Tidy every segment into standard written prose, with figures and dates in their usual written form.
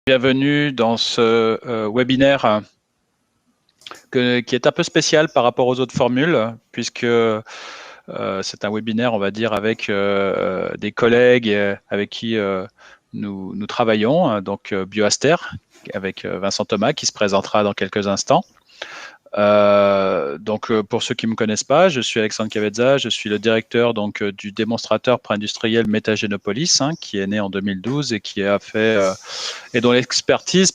Bienvenue dans ce webinaire qui est un peu spécial par rapport aux autres formules, puisque c'est un webinaire, on va dire, avec des collègues avec qui nous travaillons, donc BioAster, avec Vincent Thomas, qui se présentera dans quelques instants. Pour ceux qui ne me connaissent pas, je suis Alexandre Cavezza, je suis le directeur du démonstrateur préindustriel Metagenopolis, qui est né en 2012 et qui a fait et dont l'expertise,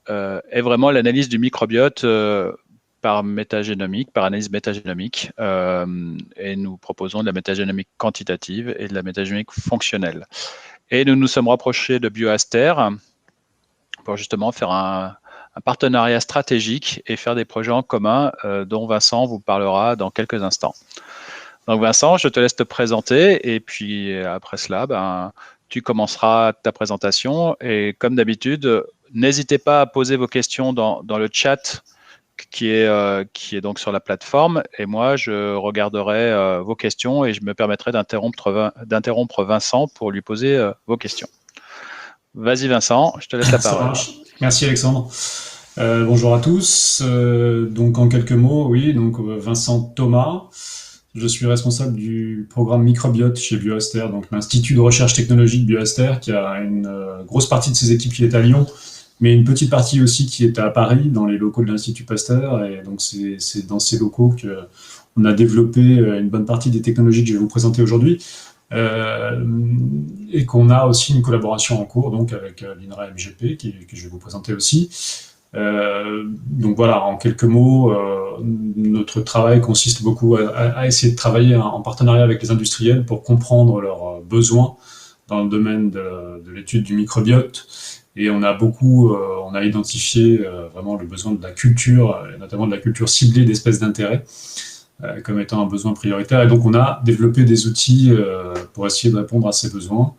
est vraiment l'analyse du microbiote par métagénomique, par analyse métagénomique. Et nous proposons de la métagénomique quantitative et de la métagénomique fonctionnelle. Et nous nous sommes rapprochés de BioAster pour justement faire un partenariat stratégique et faire des projets en commun dont Vincent vous parlera dans quelques instants. Donc Vincent, je te laisse te présenter et puis après cela, tu commenceras ta présentation et comme d'habitude, n'hésitez pas à poser vos questions dans le chat qui est donc sur la plateforme et moi je regarderai vos questions et je me permettrai d'interrompre Vincent pour lui poser vos questions. Vas-y Vincent, je te laisse la parole. Merci Alexandre. Bonjour à tous. Donc en quelques mots, oui, donc Vincent Thomas. Je suis responsable du programme microbiote chez BioAster, donc l'Institut de recherche technologique BioAster, qui a une grosse partie de ses équipes qui est à Lyon, mais une petite partie aussi qui est à Paris, dans les locaux de l'Institut Pasteur. Et donc c'est dans ces locaux qu'on a développé une bonne partie des technologies que je vais vous présenter aujourd'hui. Et qu'on a aussi une collaboration en cours donc avec l'INRA MGP que je vais vous présenter aussi. Donc voilà, en quelques mots, notre travail consiste beaucoup à essayer de travailler en partenariat avec les industriels pour comprendre leurs besoins dans le domaine de l'étude du microbiote. Et on a identifié vraiment le besoin de la culture, et notamment de la culture ciblée d'espèces d'intérêt, comme étant un besoin prioritaire. Et donc on a développé des outils pour essayer de répondre à ces besoins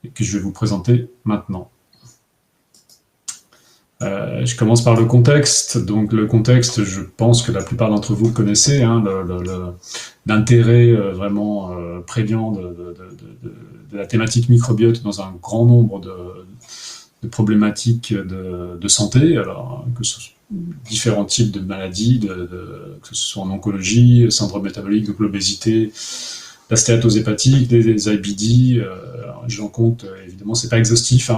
et que je vais vous présenter maintenant. Je commence par le contexte. Donc le contexte, je pense que la plupart d'entre vous le connaissez, l'intérêt vraiment prégnant de la thématique microbiote dans un grand nombre de problématiques de santé, alors que ce soit différents types de maladies, que ce soit en oncologie, syndrome métabolique, donc l'obésité, la stéatose hépatique, des IBD, j'en compte, évidemment, c'est pas exhaustif,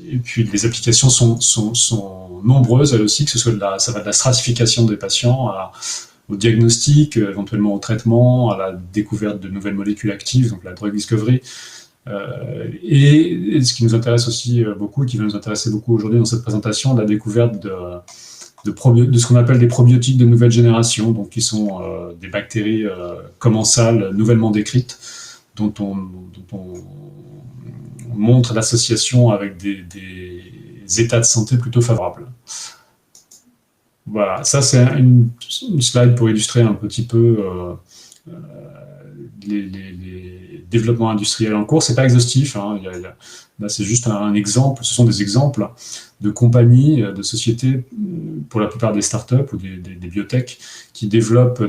et puis les applications sont nombreuses, elles aussi, que ce soit ça va de la stratification des patients au diagnostic, éventuellement au traitement, à la découverte de nouvelles molécules actives, donc la drug discovery. Et ce qui nous intéresse aussi beaucoup, et qui va nous intéresser beaucoup aujourd'hui dans cette présentation, la découverte de ce qu'on appelle des probiotiques de nouvelle génération, donc qui sont des bactéries commensales nouvellement décrites, dont on montre l'association avec des états de santé plutôt favorables. Voilà, ça c'est une slide pour illustrer un petit peu les développements industriels en cours. C'est pas exhaustif, là c'est juste un exemple, ce sont des exemples de compagnies, de sociétés, pour la plupart des startups ou des biotech, qui développent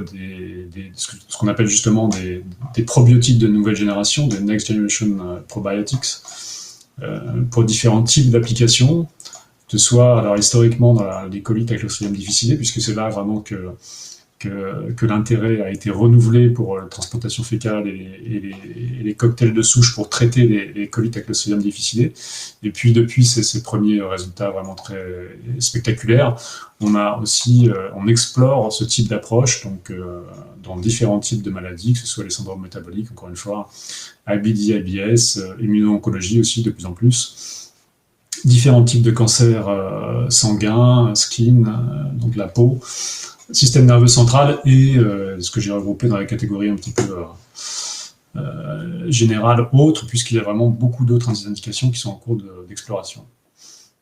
ce qu'on appelle justement des probiotiques de nouvelle génération, des next generation probiotics, pour différents types d'applications, que ce soit alors historiquement dans les colites avec Clostridium difficile, puisque c'est là vraiment que l'intérêt a été renouvelé pour la transplantation fécale et les cocktails de souche pour traiter les colites avec Clostridium difficile. Et puis depuis ces premiers résultats vraiment très spectaculaires, on explore ce type d'approche donc dans différents types de maladies, que ce soit les syndromes métaboliques, encore une fois, IBD, IBS, immuno-oncologie aussi de plus en plus, différents types de cancers sanguins, skin, donc la peau, système nerveux central et ce que j'ai regroupé dans la catégorie un petit peu générale autre, puisqu'il y a vraiment beaucoup d'autres indications qui sont en cours d'exploration.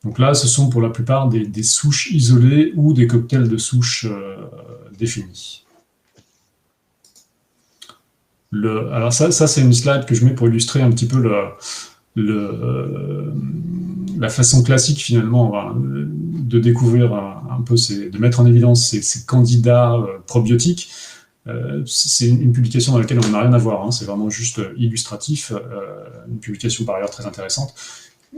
Donc là, ce sont pour la plupart des souches isolées ou des cocktails de souches définis. Alors ça c'est une slide que je mets pour illustrer un petit peu la façon classique finalement de découvrir un peu, de mettre en évidence ces candidats probiotiques. C'est une publication dans laquelle on n'a rien à voir, c'est vraiment juste illustratif, une publication par ailleurs très intéressante,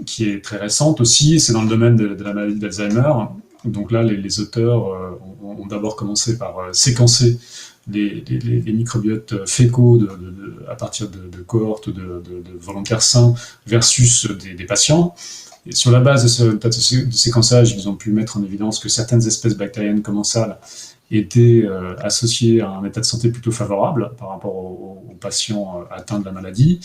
qui est très récente aussi, c'est dans le domaine de la maladie d'Alzheimer. Donc là, les auteurs ont d'abord commencé par séquencer les microbiotes fécaux à partir de cohortes de volontaires sains versus des patients. Et sur la base de ce séquençage, ils ont pu mettre en évidence que certaines espèces bactériennes commensales étaient associées à un état de santé plutôt favorable par rapport aux patients atteints de la maladie.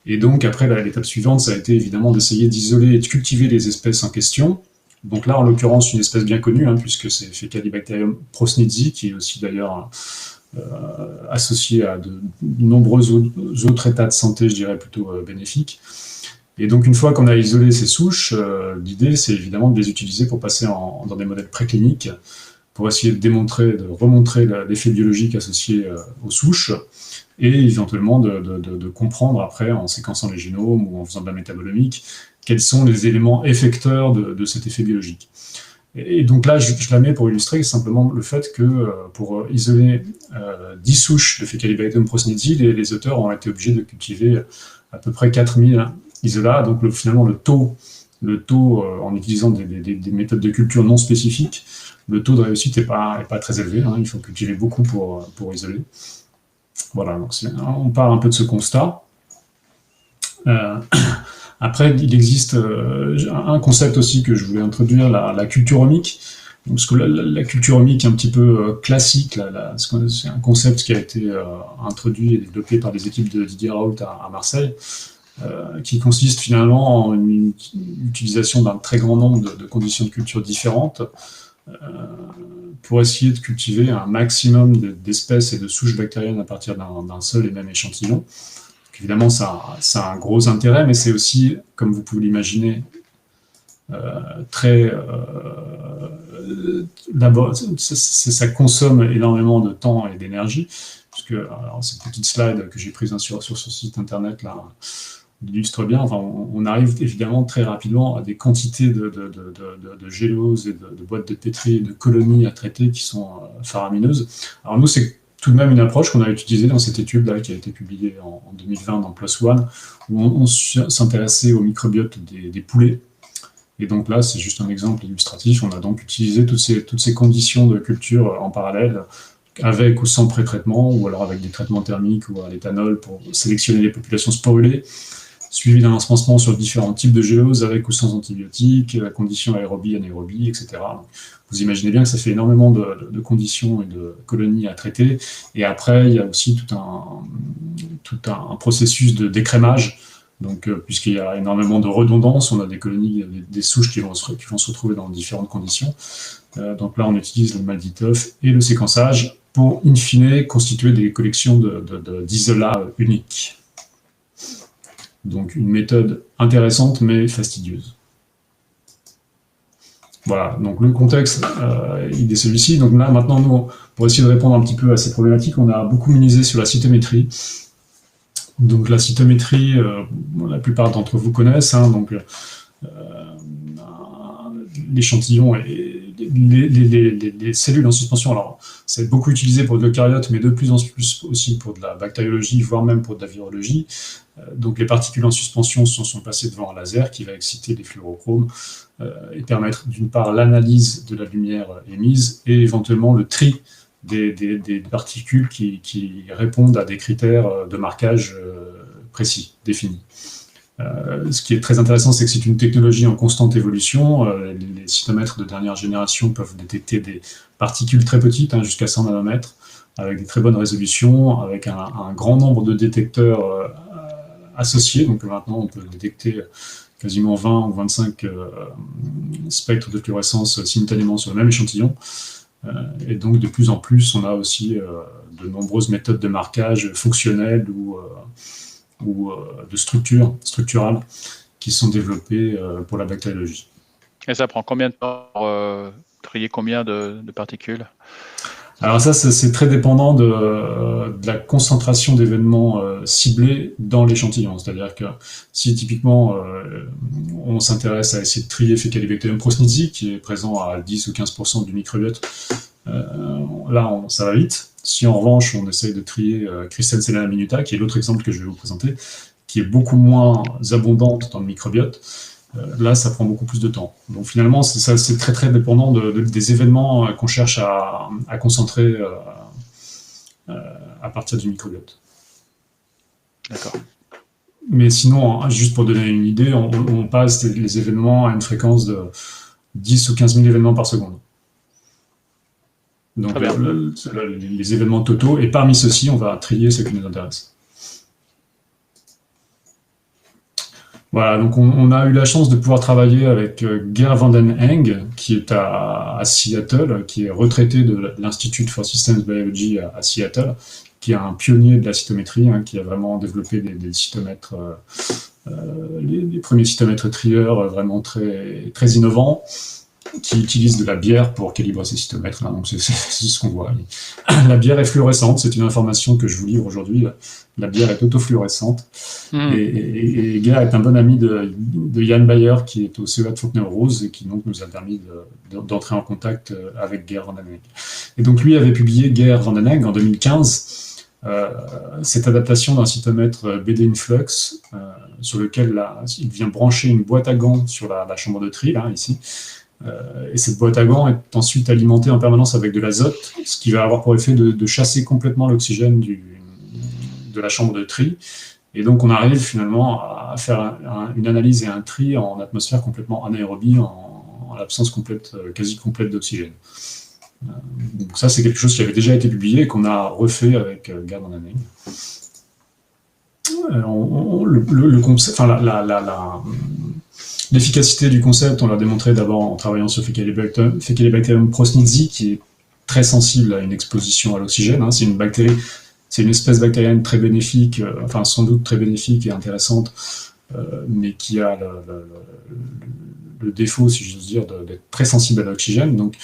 Et donc après, l'étape suivante, ça a été évidemment d'essayer d'isoler et de cultiver les espèces en question. Donc là, en l'occurrence, une espèce bien connue, puisque c'est Faecalibacterium prosnitzi, qui est aussi d'ailleurs associé à de nombreux autres états de santé, je dirais plutôt bénéfiques. Et donc, une fois qu'on a isolé ces souches, l'idée, c'est évidemment de les utiliser pour passer dans des modèles précliniques, pour essayer de remontrer l'effet biologique associé aux souches, et éventuellement de comprendre après, en séquençant les génomes ou en faisant de la métabolomique, quels sont les éléments effecteurs de cet effet biologique. Et donc là, je la mets pour illustrer simplement le fait que pour isoler 10 souches de Faecalibacterium prosnitzi, les auteurs ont été obligés de cultiver à peu près 4000 isolats. Donc finalement, le taux en utilisant des méthodes de culture non spécifiques, le taux de réussite n'est pas très élevé. Il faut cultiver beaucoup pour isoler. Voilà, donc on part un peu de ce constat. Après, il existe un concept aussi que je voulais introduire, la culture omique. Parce que la culture omique un petit peu classique, c'est un concept qui a été introduit et développé par des équipes de Didier Raoult à Marseille, qui consiste finalement en une utilisation d'un très grand nombre de conditions de culture différentes pour essayer de cultiver un maximum d'espèces et de souches bactériennes à partir d'un seul et même échantillon. Évidemment, ça a un gros intérêt, mais c'est aussi, comme vous pouvez l'imaginer, ça consomme énormément de temps et d'énergie, puisque cette petite slide que j'ai prise sur ce site internet là illustre bien. Enfin, on arrive évidemment très rapidement à des quantités de géloses et de boîtes de pétri, de colonies à traiter qui sont faramineuses. Alors nous, c'est tout de même une approche qu'on a utilisée dans cette étude là, qui a été publiée en 2020 dans PLOS ONE, où on s'intéressait au microbiote des poulets. Et donc là, c'est juste un exemple illustratif. On a donc utilisé toutes ces conditions de culture en parallèle, avec ou sans pré-traitement, ou alors avec des traitements thermiques ou à l'éthanol pour sélectionner les populations sporulées, suivi d'un ensemencement sur différents types de géloses, avec ou sans antibiotiques, conditions aérobie, anaérobie, etc. Donc, vous imaginez bien que ça fait énormément de conditions et de colonies à traiter. Et après, il y a aussi tout un processus de décrémage. Donc, puisqu'il y a énormément de redondance, on a des colonies, des souches qui vont se retrouver dans différentes conditions. Donc là, on utilise le MALDI-TOF et le séquençage pour, in fine, constituer des collections d'isolats uniques. Donc, une méthode intéressante, mais fastidieuse. Voilà, donc le contexte, il est celui-ci. Donc là, maintenant, nous, pour essayer de répondre un petit peu à ces problématiques, on a beaucoup misé sur la cytométrie. Donc la cytométrie, la plupart d'entre vous connaissent, donc l'échantillon et les cellules en suspension. Alors, c'est beaucoup utilisé pour de l'eucaryote, mais de plus en plus aussi pour de la bactériologie, voire même pour de la virologie. Donc les particules en suspension sont passées devant un laser qui va exciter les fluorochromes et permettre d'une part l'analyse de la lumière émise et éventuellement le tri des particules qui répondent à des critères de marquage précis, définis. Ce qui est très intéressant, c'est que c'est une technologie en constante évolution. Les cytomètres de dernière génération peuvent détecter des particules très petites, jusqu'à 100 nanomètres, avec des très bonnes résolutions, avec un grand nombre de détecteurs associés. Donc maintenant, on peut détecter quasiment 20 ou 25 spectres de fluorescence simultanément sur le même échantillon. Et donc, de plus en plus, on a aussi de nombreuses méthodes de marquage fonctionnelles ou de structurales qui sont développées pour la bactériologie. Et ça prend combien de temps pour trier combien de particules? Alors ça, c'est très dépendant de la concentration d'événements ciblés dans l'échantillon. C'est-à-dire que si typiquement on s'intéresse à essayer de trier Faecalibacterium prosnitzi, qui est présent à 10 ou 15% du microbiote, là ça va vite. Si en revanche on essaye de trier Christensenella minuta, qui est l'autre exemple que je vais vous présenter, qui est beaucoup moins abondante dans le microbiote, Là, ça prend beaucoup plus de temps. Donc finalement, c'est très très dépendant des événements qu'on cherche à concentrer à partir du microbiote. D'accord. Mais sinon, juste pour donner une idée, on passe les événements à une fréquence de 10 ou 15 000 événements par seconde. Donc les événements totaux, et parmi ceux-ci, on va trier ceux qui nous intéressent. Voilà, donc on a eu la chance de pouvoir travailler avec Geert Vanden Eng, qui est à Seattle, qui est retraité de l'Institute for Systems Biology à Seattle, qui est un pionnier de la cytométrie, qui a vraiment développé des cytomètres, les premiers cytomètres trieurs vraiment très, très innovants, qui utilisent de la bière pour calibrer ces cytomètres. Donc c'est ce qu'on voit. La bière est fluorescente, c'est une information que je vous livre aujourd'hui. La bière est autofluorescente. Et Geert est un bon ami de Jan Bayer, qui est au CEA de Fontenay-aux-Roses, et qui donc nous a permis d'entrer en contact avec Geert Vanden Eng. Et donc lui avait publié, Geert Vanden Eng, en 2015, cette adaptation d'un cytomètre BD Influx, sur lequel il vient brancher une boîte à gants sur la chambre de tri, là, ici. Et cette boîte à gants est ensuite alimentée en permanence avec de l'azote, ce qui va avoir pour effet de chasser complètement l'oxygène de la chambre de tri. Et donc on arrive finalement à faire une analyse et un tri en atmosphère complètement anaérobie, en l'absence quasi complète d'oxygène. Donc ça, c'est quelque chose qui avait déjà été publié et qu'on a refait avec Geert Vanden Eng. L'efficacité du concept, on l'a démontré d'abord en travaillant sur Faecalibacterium prosnitzi, qui est très sensible à une exposition à l'oxygène. C'est une bactérie, c'est une espèce bactérienne très bénéfique, enfin sans doute très bénéfique et intéressante, mais qui a le défaut, si j'ose dire, d'être très sensible à l'oxygène. Donc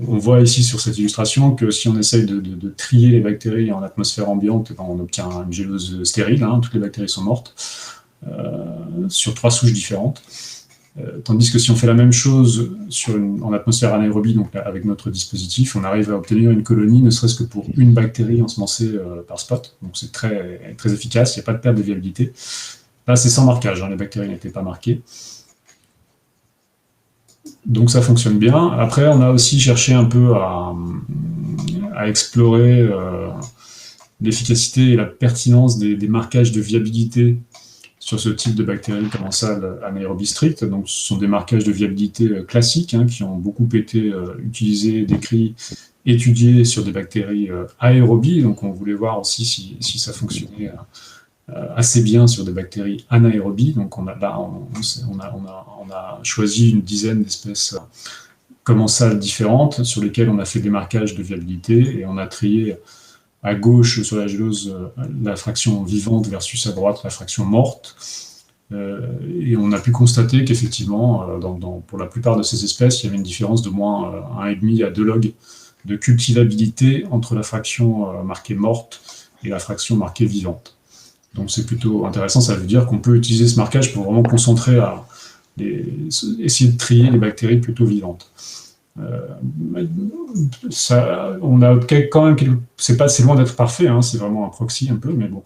on voit ici sur cette illustration que si on essaye de trier les bactéries en atmosphère ambiante, on obtient une géleuse stérile, toutes les bactéries sont mortes, sur 3 souches différentes. Tandis que si on fait la même chose en atmosphère anaérobie, donc avec notre dispositif, on arrive à obtenir une colonie, ne serait-ce que pour une bactérie ensemencée par spot. Donc c'est très, très efficace, il n'y a pas de perte de viabilité. Là, c'est sans marquage, les bactéries n'étaient pas marquées. Donc ça fonctionne bien. Après, on a aussi cherché un peu à explorer l'efficacité et la pertinence des marquages de viabilité sur ce type de bactéries commensales anaérobie stricte. Donc, ce sont des marquages de viabilité classiques qui ont beaucoup été utilisés, décrits, étudiés sur des bactéries aérobies. Donc, on voulait voir aussi si ça fonctionnait assez bien sur des bactéries anaérobies. Donc, on a choisi une dizaine d'espèces commensales différentes sur lesquelles on a fait des marquages de viabilité et on a trié à gauche sur la géleuse la fraction vivante versus à droite la fraction morte. Et on a pu constater qu'effectivement, pour la plupart de ces espèces, il y avait une différence de moins 1,5 à 2 log de cultivabilité entre la fraction marquée morte et la fraction marquée vivante. Donc c'est plutôt intéressant, ça veut dire qu'on peut utiliser ce marquage pour vraiment concentrer essayer de trier les bactéries plutôt vivantes. On a quand même, c'est loin d'être parfait, c'est vraiment un proxy un peu, mais bon,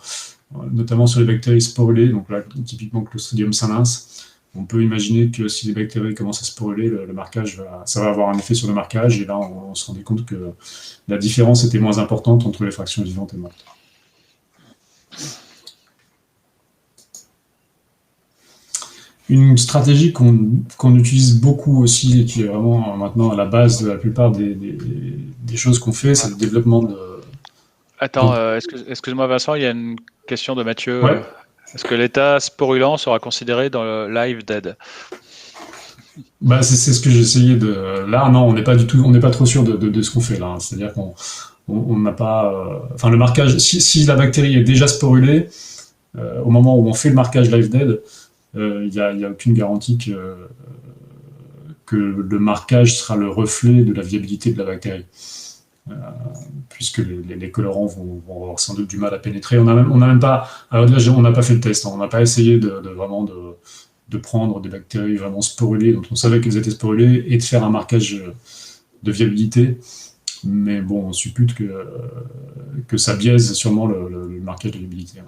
notamment sur les bactéries sporulées, donc là typiquement Clostridium salis, on peut imaginer que si les bactéries commencent à sporuler, le marquage ça va avoir un effet sur le marquage, et là on se rendait compte que la différence était moins importante entre les fractions vivantes et mortes. Une stratégie qu'on utilise beaucoup aussi et qui est vraiment maintenant à la base de la plupart des choses qu'on fait, c'est le développement de... Attends, excuse-moi Vincent, il y a une question de Mathieu. Ouais. Est-ce que l'état sporulent sera considéré dans le live dead? C'est ce que j'ai essayé de... Là, non, on n'est pas trop sûr de ce qu'on fait là. C'est-à-dire qu'on n'a pas... Enfin, le marquage, si la bactérie est déjà sporulée, au moment où on fait le marquage live dead, il n'y a aucune garantie que le marquage sera le reflet de la viabilité de la bactérie. Puisque les colorants vont avoir sans doute du mal à pénétrer. On n'a même pas... Alors déjà, on n'a pas fait le test. On n'a pas essayé vraiment de prendre des bactéries vraiment sporulées, dont on savait qu'elles étaient sporulées, et de faire un marquage de viabilité. Mais bon, on suppute que ça biaise sûrement le marquage de viabilité.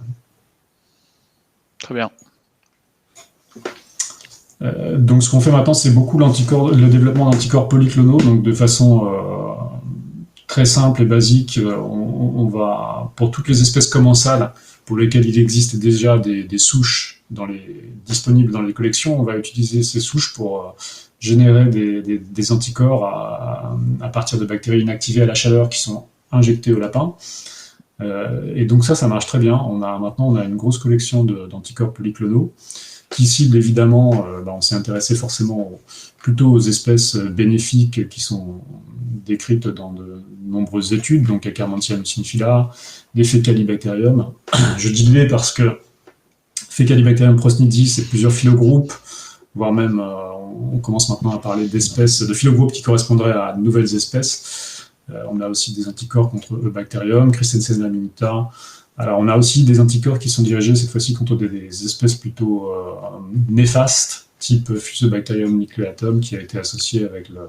Très bien. Donc ce qu'on fait maintenant, c'est beaucoup le développement d'anticorps polyclonaux, donc de façon très simple et basique. On va, pour toutes les espèces commensales pour lesquelles il existe déjà des souches disponibles dans les collections, on va utiliser ces souches pour générer des anticorps à partir de bactéries inactivées à la chaleur qui sont injectées au lapin. Et donc ça marche très bien. Maintenant, on a une grosse collection d'anticorps polyclonaux qui ciblent évidemment, on s'est intéressé forcément plutôt aux espèces bénéfiques qui sont décrites dans de nombreuses études, donc Akkermansia mucinifila, des Faecalibacterium. Je dis les parce que Faecalibacterium prosnitzi, c'est plusieurs phylogroupes, voire même, on commence maintenant à parler d'espèces, de phylogroupes qui correspondraient à de nouvelles espèces. On a aussi des anticorps contre Eubacterium, Christensen minita. Alors, on a aussi des anticorps qui sont dirigés cette fois-ci contre des espèces plutôt néfastes, type Fusobacterium nucleatum, qui a été associé avec le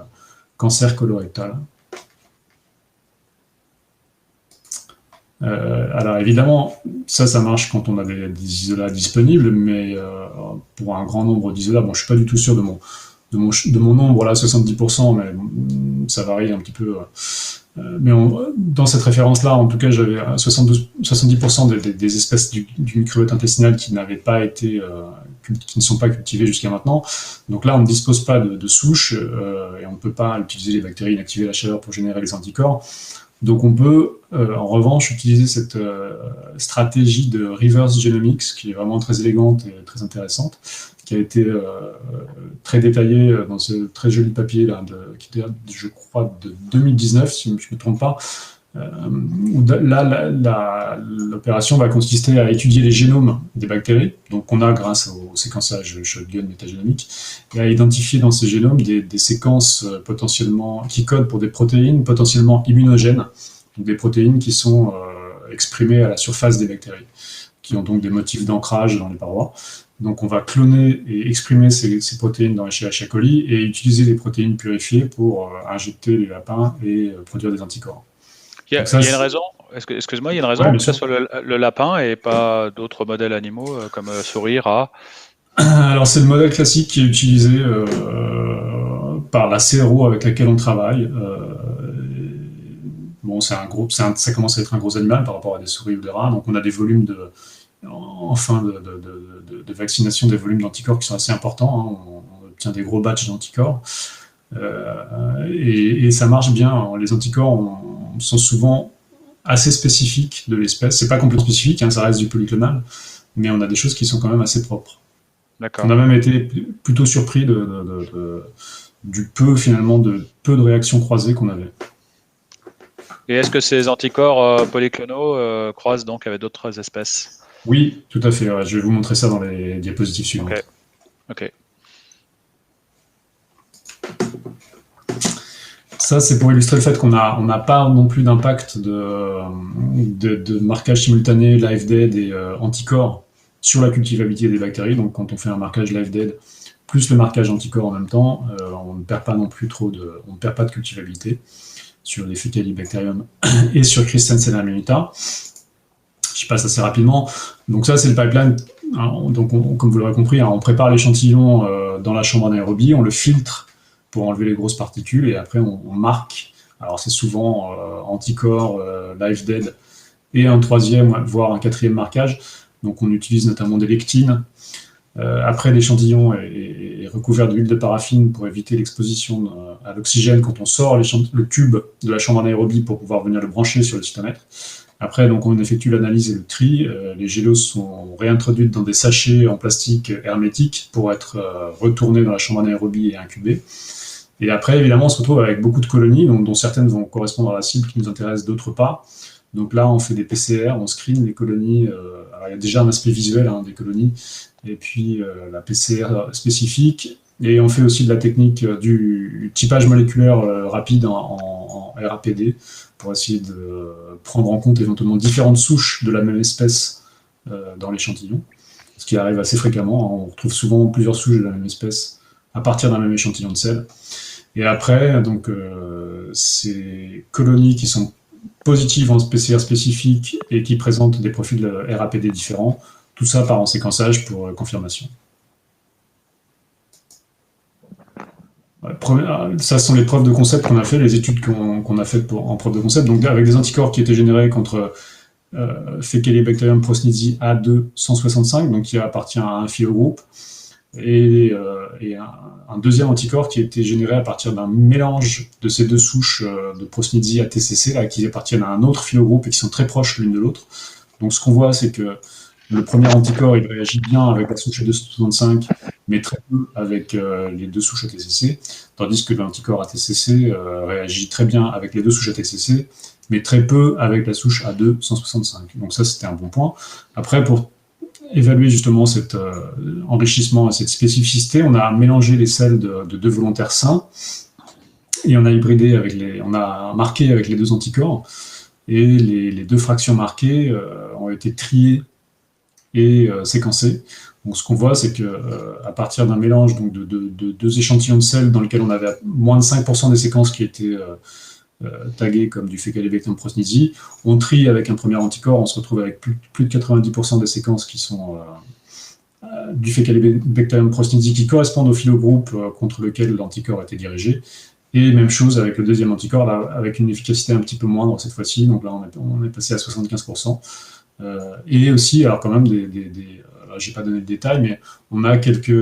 cancer colorectal. Alors évidemment, ça marche quand on a des isolats disponibles, mais pour un grand nombre d'isolats, je suis pas du tout sûr de mon nombre, là, 70%, mais ça varie un petit peu. Mais dans cette référence-là, en tout cas, j'avais 70% des espèces du microbiote intestinal qui n'avaient pas été, qui ne sont pas cultivées jusqu'à maintenant. Donc là, on ne dispose pas de souches et on ne peut pas utiliser les bactéries inactivées à la chaleur pour générer les anticorps. Donc on peut, en revanche, utiliser cette stratégie de reverse genomics, qui est vraiment très élégante et très intéressante, qui a été très détaillée dans ce très joli papier là, qui date, je crois, de 2019, si je ne me trompe pas. Où là, l'opération va consister à étudier les génomes des bactéries, donc qu'on a grâce au séquençage shotgun métagénomique, et à identifier dans ces génomes des séquences potentiellement qui codent pour des protéines potentiellement immunogènes, donc des protéines qui sont exprimées à la surface des bactéries, qui ont donc des motifs d'ancrage dans les parois. Donc on va cloner et exprimer ces protéines dans Escherichia coli et utiliser les protéines purifiées pour injecter les lapins et produire des anticorps. Il y a une raison, excuse-moi, il y a une raison que ce soit le lapin et pas d'autres modèles animaux comme souris, rats. Alors c'est le modèle classique qui est utilisé par la CRO avec laquelle on travaille. C'est un groupe, ça commence à être un gros animal par rapport à des souris ou des rats, donc on a des volumes de vaccination, des volumes d'anticorps qui sont assez importants. On obtient des gros batchs d'anticorps et ça marche bien. Les anticorps sont souvent assez spécifiques de l'espèce. C'est pas complètement spécifique, ça reste du polyclonal, mais on a des choses qui sont quand même assez propres. D'accord. On a même été plutôt surpris du peu de réactions croisées qu'on avait. Et est-ce que ces anticorps polyclonaux croisent donc avec d'autres espèces? Oui, tout à fait. Ouais. Je vais vous montrer ça dans les diapositives suivantes. Ok. Ça, c'est pour illustrer le fait qu'on n'a pas non plus d'impact de marquage simultané live-dead et anticorps sur la cultivabilité des bactéries. Donc, quand on fait un marquage live-dead plus le marquage anticorps en même temps, on ne perd pas non plus on ne perd pas de cultivabilité sur les Faecalibacterium et sur Christensen minita. Je passe assez rapidement. Donc ça, c'est le pipeline. Donc, comme vous l'aurez compris, on prépare l'échantillon dans la chambre anaérobie, on le filtre pour enlever les grosses particules, et après, on marque. Alors, c'est souvent anticorps, live dead, et un troisième, voire un quatrième marquage. Donc, on utilise notamment des lectines. Après, l'échantillon est recouvert d'huile de paraffine pour éviter l'exposition à l'oxygène quand on sort le tube de la chambre anaérobie pour pouvoir venir le brancher sur le cytomètre. Après, donc, on effectue l'analyse et le tri. Les géloses sont réintroduites dans des sachets en plastique hermétique pour être retournées dans la chambre anaérobie et incubées. Et après, évidemment, on se retrouve avec beaucoup de colonies, dont certaines vont correspondre à la cible qui nous intéresse, d'autres pas. Donc là, on fait des PCR, on screen les colonies. Alors, il y a déjà un aspect visuel des colonies, et puis la PCR spécifique. Et on fait aussi de la technique du typage moléculaire rapide en RAPD pour essayer de prendre en compte éventuellement différentes souches de la même espèce dans l'échantillon, ce qui arrive assez fréquemment. On retrouve souvent plusieurs souches de la même espèce à partir d'un même échantillon de sel. Et après, donc, ces colonies qui sont positives en PCR spécifique et qui présentent des profils de RAPD différents, tout ça part en séquençage pour confirmation. Ça, ce sont les preuves de concept qu'on a fait, les études qu'on a faites en preuve de concept. Donc, avec des anticorps qui étaient générés contre Faecalibacterium prosnitzi A2-165, donc qui appartient à un phylogroupe, et un deuxième anticorps qui a été généré à partir d'un mélange de ces deux souches de prosnitzi ATCC, là, qui appartiennent à un autre phylogroupe et qui sont très proches l'une de l'autre. Donc, ce qu'on voit, c'est que le premier anticorps, il réagit bien avec la souche A265, mais très peu avec les deux souches ATCC, tandis que l'anticorps ATCC réagit très bien avec les deux souches ATCC, mais très peu avec la souche A2-165. Donc ça, c'était un bon point. Après, pour évaluer justement cet enrichissement et cette spécificité, on a mélangé les selles de deux volontaires sains, et on a marqué avec les deux anticorps, et les deux fractions marquées ont été triées et séquencées. Donc, ce qu'on voit, c'est qu'à partir d'un mélange donc, de deux échantillons de sels dans lesquels on avait moins de 5% des séquences qui étaient taguées comme du Faecalibacterium prosnitzi, on trie avec un premier anticorps, on se retrouve avec plus de 90% des séquences qui sont du Faecalibacterium prosnitzi qui correspondent au phylogroupe contre lequel l'anticorps était dirigé. Et même chose avec le deuxième anticorps, là, avec une efficacité un petit peu moindre cette fois-ci. Donc là, on est passé à 75%. Et aussi, alors quand même, j'ai pas donné de détails, mais on a quelques.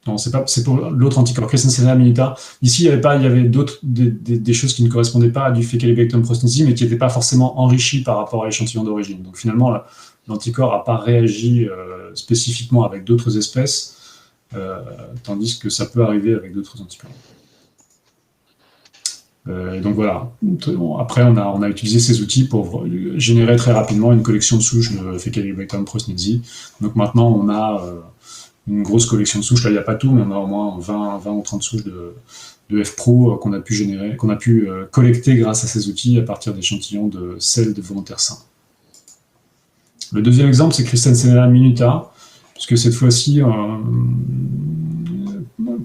Non, c'est pour l'autre anticorps, Crescentia minuta. Ici, il y avait d'autres des choses qui ne correspondaient pas à du Faecalibacterium prosnitzi, mais qui n'étaient pas forcément enrichies par rapport à l'échantillon d'origine. Donc finalement, l'anticorps n'a pas réagi spécifiquement avec d'autres espèces, tandis que ça peut arriver avec d'autres anticorps. Donc voilà. Après, on a utilisé ces outils pour générer très rapidement une collection de souches de Faecalibacterium prosnitzi. Donc maintenant, on a une grosse collection de souches. Là, il n'y a pas tout, mais on a au moins 20 ou 30 souches de F-Pro qu'on a pu générer, qu'on a pu collecter grâce à ces outils à partir d'échantillons de selles de volontaires sains. Le deuxième exemple, c'est Crescentia minuta, puisque cette fois-ci,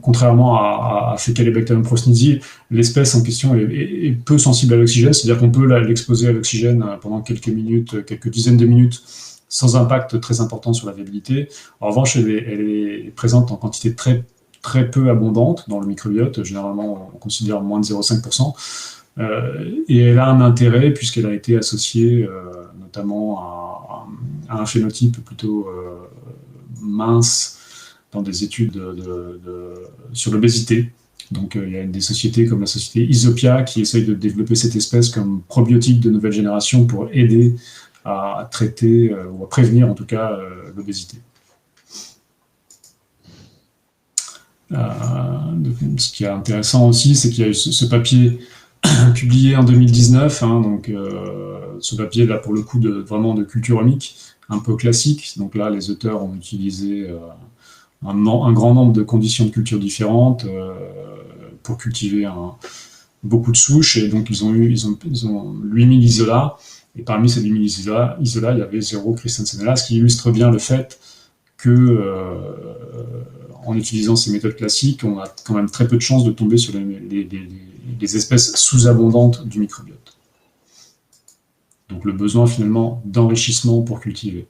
contrairement à Faecalibacterium prosnitzi, l'espèce en question est peu sensible à l'oxygène, c'est-à-dire qu'on peut l'exposer à l'oxygène pendant quelques minutes, quelques dizaines de minutes, sans impact très important sur la viabilité. En revanche, elle est présente en quantité très, très peu abondante dans le microbiote, généralement on considère moins de 0,5%, et elle a un intérêt puisqu'elle a été associée notamment à un phénotype plutôt mince dans des études sur l'obésité. Donc il y a des sociétés comme la société Isopia qui essayent de développer cette espèce comme probiotique de nouvelle génération pour aider à traiter ou à prévenir en tout cas l'obésité. Ce qui est intéressant aussi, c'est qu'il y a eu ce papier publié en 2019, donc ce papier là pour le coup vraiment de culturomique, un peu classique. Donc là, les auteurs ont utilisé un grand nombre de conditions de culture différentes pour cultiver beaucoup de souches, et donc ils ont 8000 isolats, et parmi ces 8000 isolats, il y avait 0 Crescentia, ce qui illustre bien le fait que en utilisant ces méthodes classiques, on a quand même très peu de chances de tomber sur les espèces sous-abondantes du microbiote. Donc le besoin finalement d'enrichissement pour cultiver.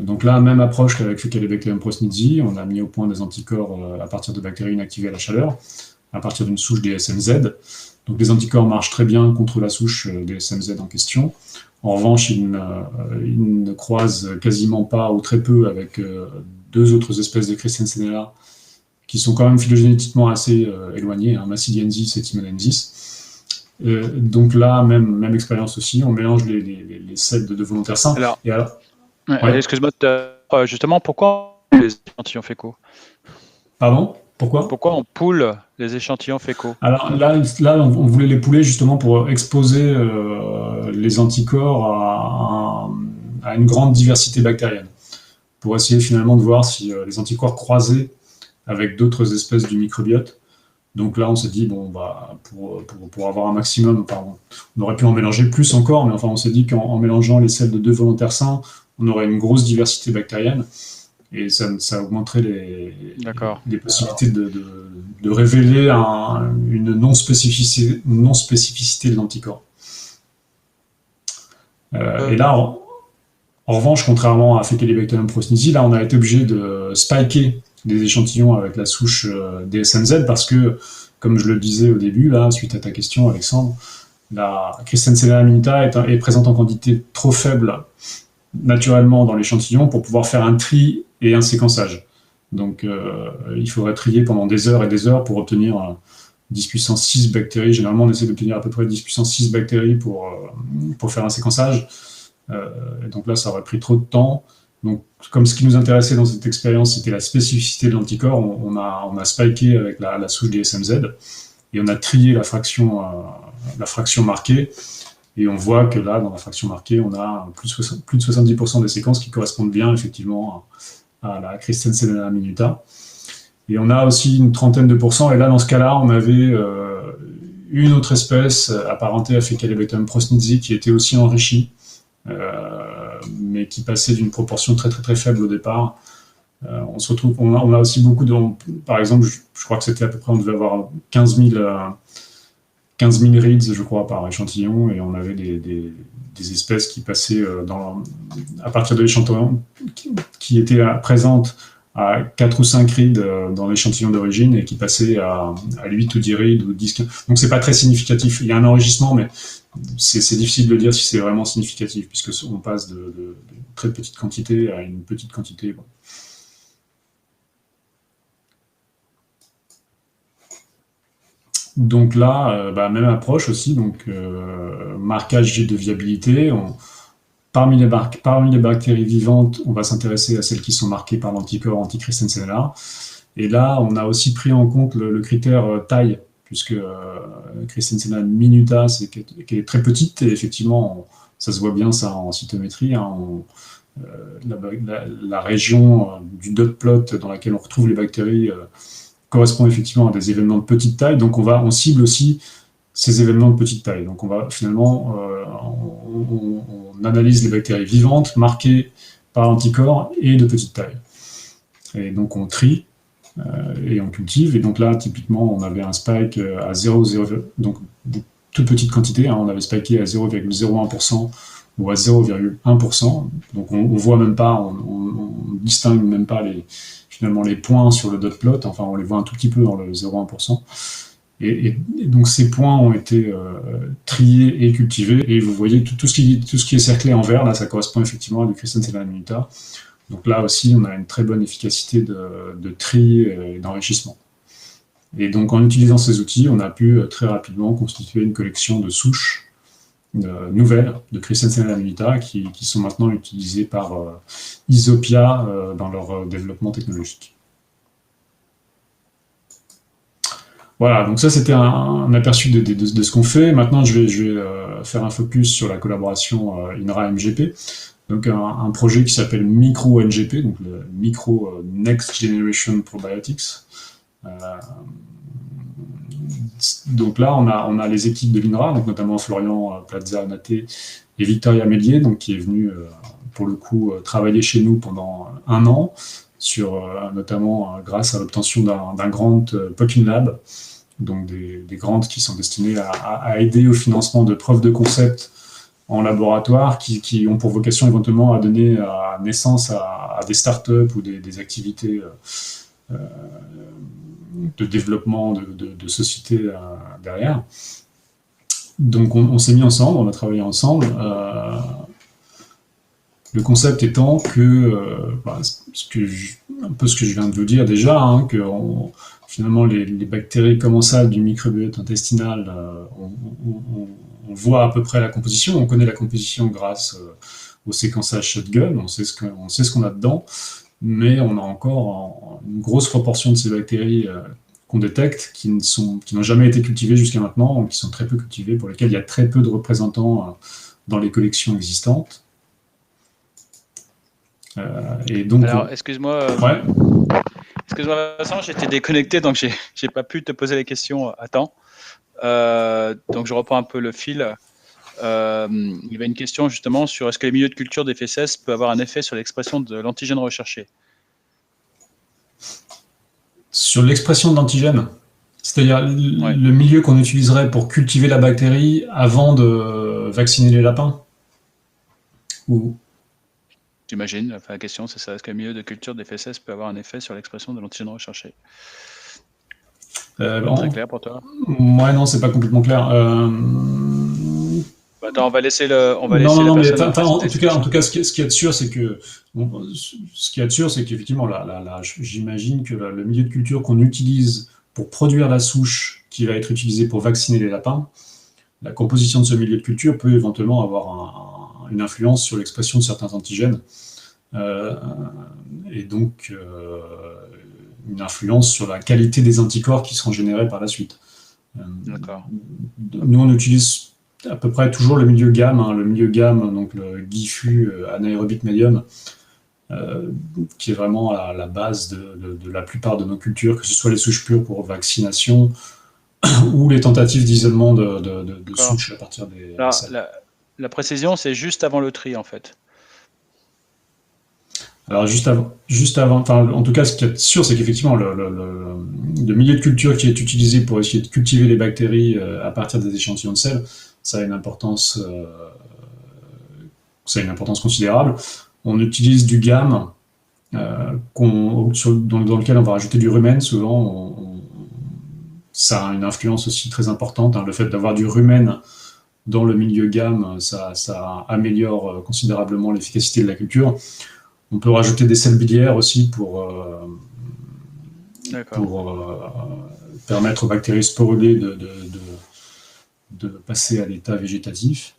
Donc là, même approche qu'avec Faecalibacterium prosnitzi, on a mis au point des anticorps à partir de bactéries inactivées à la chaleur, à partir d'une souche des SMZ. Donc les anticorps marchent très bien contre la souche des SMZ en question. En revanche, ils ne croisent quasiment pas ou très peu avec deux autres espèces de Crescentia qui sont quand même phylogénétiquement assez éloignées, Massidiensis et Timonensis. Donc là, même expérience aussi, on mélange les selles de deux volontaires sains. Ouais. Excuse-moi, justement, pourquoi les échantillons fécaux? Pardon? Pourquoi on poule les échantillons fécaux? Alors là, on voulait les pouler justement pour exposer les anticorps à une grande diversité bactérienne, pour essayer finalement de voir si les anticorps croisaient avec d'autres espèces du microbiote. Donc là, on s'est dit, pour avoir un maximum, on aurait pu en mélanger plus encore, mais enfin, on s'est dit qu'en mélangeant les selles de deux volontaires sains, on aurait une grosse diversité bactérienne, et ça augmenterait les possibilités de révéler une non-spécificité de l'anticorps. Et là, en revanche, contrairement à Faecalibacterium prosnitzi, là, on a été obligé de spiker des échantillons avec la souche DSMZ parce que, comme je le disais au début, là, suite à ta question, Alexandre, la Christensenella minuta est présente en quantité trop faible naturellement dans l'échantillon pour pouvoir faire un tri et un séquençage. Donc, il faudrait trier pendant des heures et des heures pour obtenir 10 puissance 6 bactéries. Généralement, on essaie d'obtenir à peu près 10 puissance 6 bactéries pour faire un séquençage. Et donc là, ça aurait pris trop de temps. Donc, comme ce qui nous intéressait dans cette expérience, c'était la spécificité de l'anticorps, on a spiké avec la souche DSMZ et on a trié la fraction marquée. Et on voit que là, dans la fraction marquée, on a plus de 70% des séquences qui correspondent bien, effectivement, à la Christensenella minuta. Et on a aussi une trentaine de pourcents. Et là, dans ce cas-là, on avait une autre espèce apparentée à Faecalibacterium prosnitzi qui était aussi enrichie, mais qui passait d'une proportion très, très, très faible au départ. On a aussi beaucoup de... Par exemple, je crois que c'était à peu près, on devait avoir 15 000 reads, je crois, par échantillon, et on avait des espèces qui passaient à partir de l'échantillon qui étaient présentes à 4 ou 5 reads dans l'échantillon d'origine et qui passaient à 8 ou 10 reads ou 10, 15. Donc c'est pas très significatif. Il y a un enrichissement, mais c'est difficile de dire si c'est vraiment significatif, puisque on passe de très petite quantité à une petite quantité. Bon. Donc là, même approche aussi, donc marquage de viabilité. Parmi les bactéries vivantes, on va s'intéresser à celles qui sont marquées par l'anticorps anti-Christensenella. Et là, on a aussi pris en compte le critère taille, puisque Christensenella minuta, qu'elle est très petite, et effectivement, ça se voit bien ça en cytométrie. Hein, la région du dot plot dans laquelle on retrouve les bactéries correspond effectivement à des événements de petite taille, donc on cible aussi ces événements de petite taille. Donc on va finalement, on analyse les bactéries vivantes marquées par l'anticorps et de petite taille. Et donc on trie et on cultive. Et donc là, typiquement, on avait un spike à 0,0, donc de toute petite quantité, hein, on avait spiké à 0,01% ou à 0,1%. Donc on voit même pas, on distingue même pas finalement les points sur le dot plot, enfin on les voit un tout petit peu dans le 0,1%. Et donc ces points ont été triés et cultivés, et vous voyez que tout ce qui est cerclé en vert, là, ça correspond effectivement à du Christensenella minuta. Donc là aussi, on a une très bonne efficacité de tri et d'enrichissement. Et donc en utilisant ces outils, on a pu très rapidement constituer une collection de souches nouvelles de Christensenella minuta qui sont maintenant utilisées par Isopia dans leur développement technologique. Voilà, donc ça c'était un aperçu de ce qu'on fait. Maintenant, je vais faire un focus sur la collaboration INRA-MGP, donc un projet qui s'appelle Micro-NGP, donc le Micro Next Generation Probiotics. Donc là, on a les équipes de l'INRA, donc notamment Florian Plaza-Naté et Victoria Mélier, donc qui est venu pour le coup travailler chez nous pendant 1 an, notamment grâce à l'obtention d'un grant Pokin Lab, donc des grants qui sont destinés à aider au financement de preuves de concept en laboratoire qui ont pour vocation éventuellement à donner naissance à des startups ou des activités de développement de sociétés derrière. Donc on s'est mis ensemble, on a travaillé ensemble. Le concept étant que, un peu ce que je viens de vous dire déjà, hein, que finalement les bactéries commensales du microbiote intestinal, on voit à peu près la composition, on connaît la composition grâce au séquençage shotgun, on sait ce qu'on a dedans, mais on a encore une grosse proportion de ces bactéries qu'on détecte qui n'ont jamais été cultivées jusqu'à maintenant, qui sont très peu cultivées, pour lesquelles il y a très peu de représentants dans les collections existantes. Et donc, alors, excuse-moi, ouais. Excuse-moi Vincent, j'étais déconnecté, donc j'ai pas pu te poser les questions à temps. Donc je reprends un peu le fil. Il y avait une question justement sur est-ce que les milieux de culture des FSS peuvent avoir un effet sur l'expression de l'antigène recherché? Sur l'expression de l'antigène, c'est-à-dire le milieu qu'on utiliserait pour cultiver la bactérie avant de vacciner les lapins? Ou... J'imagine. Enfin, la question, c'est ça. Est-ce qu'un milieu de culture des FSS peut avoir un effet sur l'expression de l'antigène recherché? Pas très clair pour toi? Ouais, non, c'est pas complètement clair. Attends, on va laisser Non, non, la non, mais personne présenter ses en tout questions. cas, ce qui est sûr, c'est que ce qui est sûr, c'est qu'effectivement, j'imagine que le milieu de culture qu'on utilise pour produire la souche qui va être utilisée pour vacciner les lapins, la composition de ce milieu de culture peut éventuellement avoir une influence sur l'expression de certains antigènes, euh, et donc une influence sur la qualité des anticorps qui seront générés par la suite. D'accord. Nous, on utilise à peu près toujours le milieu gamme, hein, le milieu gamme, donc le GIFU anaérobic medium, euh, qui est vraiment à la base de la plupart de nos cultures, que ce soit les souches pures pour vaccination ou les tentatives d'isolement de D'accord. souches à partir des Alors, selles. la précision, c'est juste avant le tri, en fait. Alors juste avant, enfin, en tout cas, ce qui est sûr, c'est qu'effectivement, le milieu de culture qui est utilisé pour essayer de cultiver les bactéries à partir des échantillons de sel, ça a une importance, ça a une importance considérable. On utilise du GAM, dans lequel on va rajouter du rumen. Souvent, ça a une influence aussi très importante, hein. Le fait d'avoir du rumen dans le milieu GAM, ça améliore considérablement l'efficacité de la culture. On peut rajouter des sels biliaires aussi pour permettre aux bactéries sporulées de passer à l'état végétatif.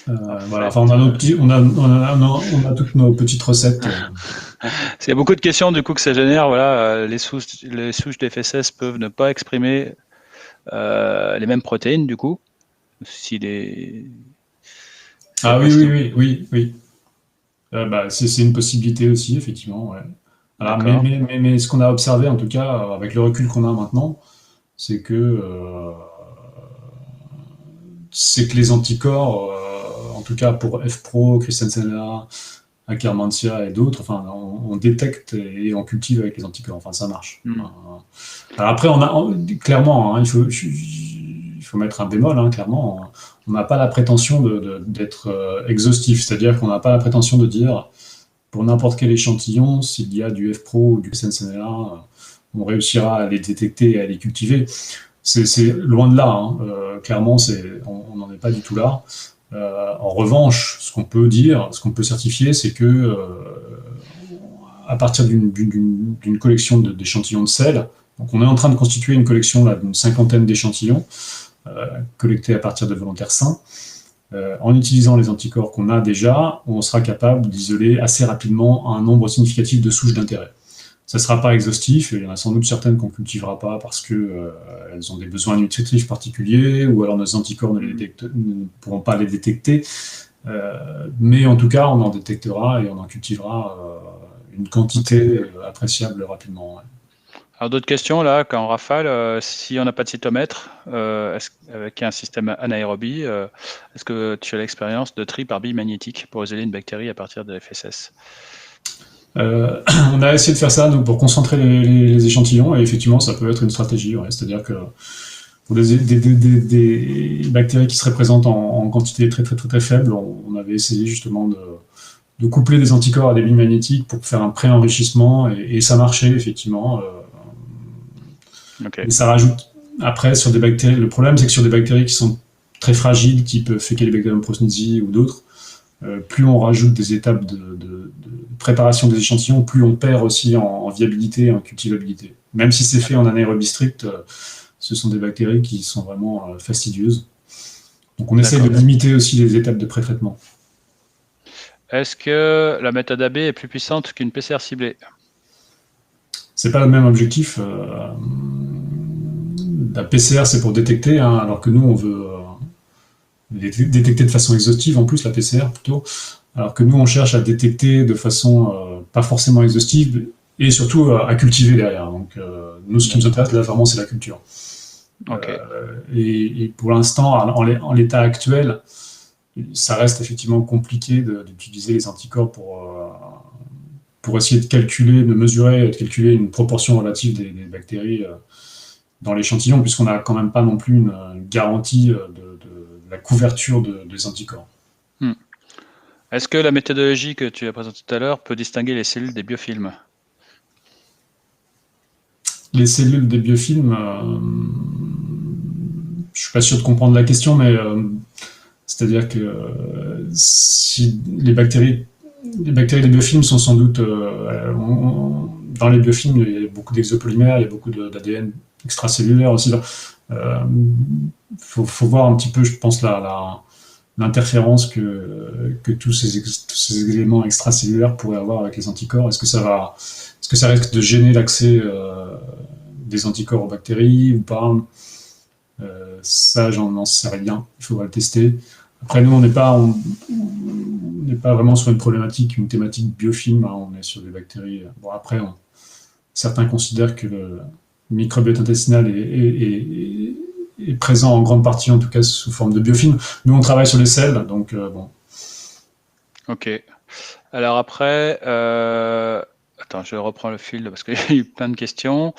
Voilà. Enfin, on a toutes nos petites recettes. Il y a beaucoup de questions du coup que ça génère. Voilà, les souches d'FSS peuvent ne pas exprimer les mêmes protéines du coup. Si les... Ah oui. C'est une possibilité aussi, effectivement. Ouais. Alors, D'accord. mais ce qu'on a observé, en tout cas, avec le recul qu'on a maintenant, c'est que les anticorps, en tout cas pour F-Pro, Christensen, Akkermansia et d'autres, enfin, on détecte et on cultive avec les anticorps. Enfin, ça marche. Alors après, clairement, hein, il faut mettre un bémol, hein, clairement. On n'a pas la prétention d'être exhaustif, c'est-à-dire qu'on n'a pas la prétention de dire pour n'importe quel échantillon, s'il y a du F-Pro ou du SNCNA, on réussira à les détecter et à les cultiver. C'est loin de là, hein. Clairement, on n'en est pas du tout là. En revanche, ce qu'on peut dire, ce qu'on peut certifier, c'est que à partir d'une collection d'échantillons de sel, donc on est en train de constituer une collection d'une cinquantaine d'échantillons collectés à partir de volontaires sains. En utilisant les anticorps qu'on a déjà, on sera capable d'isoler assez rapidement un nombre significatif de souches d'intérêt. Ça ne sera pas exhaustif, et il y en a sans doute certaines qu'on ne cultivera pas parce qu'elles ont des besoins nutritifs particuliers, ou alors nos anticorps ne pourront pas les détecter. Mais en tout cas, on en détectera et on en cultivera une quantité appréciable rapidement. Ouais. Alors d'autres questions là, quand rafale, si on n'a pas de cytomètre, avec un système anaérobie, est-ce que tu as l'expérience de tri par bille magnétique pour isoler une bactérie à partir de FSS? On a essayé de faire ça donc, pour concentrer les échantillons, et effectivement, ça peut être une stratégie. Ouais. C'est-à-dire que pour des bactéries qui seraient présentes en quantité très, très, très, très faible, on avait essayé justement de coupler des anticorps à des billes magnétiques pour faire un pré-enrichissement, et ça marchait effectivement. Okay. Et ça rajoute après sur des bactéries. Le problème, c'est que sur des bactéries qui sont très fragiles, type Faecalibacterium prausnitzii ou d'autres, plus on rajoute des étapes de préparation des échantillons, plus on perd aussi en viabilité et en cultivabilité. Même si c'est fait en anaérobie stricte, ce sont des bactéries qui sont vraiment fastidieuses. Donc on essaie de limiter aussi les étapes de pré-traitement. Est-ce que la méthode AB est plus puissante qu'une PCR ciblée? C'est pas le même objectif. La PCR, c'est pour détecter, hein, alors que nous, on veut détecter de façon exhaustive, en plus, la PCR plutôt. Alors que nous, on cherche à détecter de façon pas forcément exhaustive et surtout à cultiver derrière. Donc, nous, ce qui nous intéresse, là, vraiment, c'est la culture. Okay. Et pour l'instant, en l'état actuel, ça reste effectivement compliqué d'utiliser les anticorps pour essayer de calculer, de mesurer et de calculer une proportion relative des bactéries dans l'échantillon, puisqu'on n'a quand même pas non plus une garantie de la couverture des anticorps. Est-ce que la méthodologie que tu as présentée tout à l'heure peut distinguer les cellules des biofilms? Les cellules des biofilms, je suis pas sûr de comprendre la question, mais c'est-à-dire que si les bactéries des biofilms sont sans doute dans les biofilms, il y a beaucoup d'exopolymères, il y a beaucoup d'ADN extracellulaire aussi. Faut voir un petit peu, je pense, l'interférence que tous ces éléments extracellulaires pourraient avoir avec les anticorps. Est-ce que ça risque de gêner l'accès des anticorps aux bactéries ou pas? Ça, j'en sais rien. Il faudra le tester. Après, nous, on n'est pas vraiment sur une thématique biofilm. Hein, on est sur des bactéries. Bon, après, certains considèrent que le microbiote intestinal est présent en grande partie, en tout cas, sous forme de biofilm. Nous, on travaille sur les selles, donc bon. Ok. Alors après, attends, je reprends le fil parce qu'il y a eu plein de questions.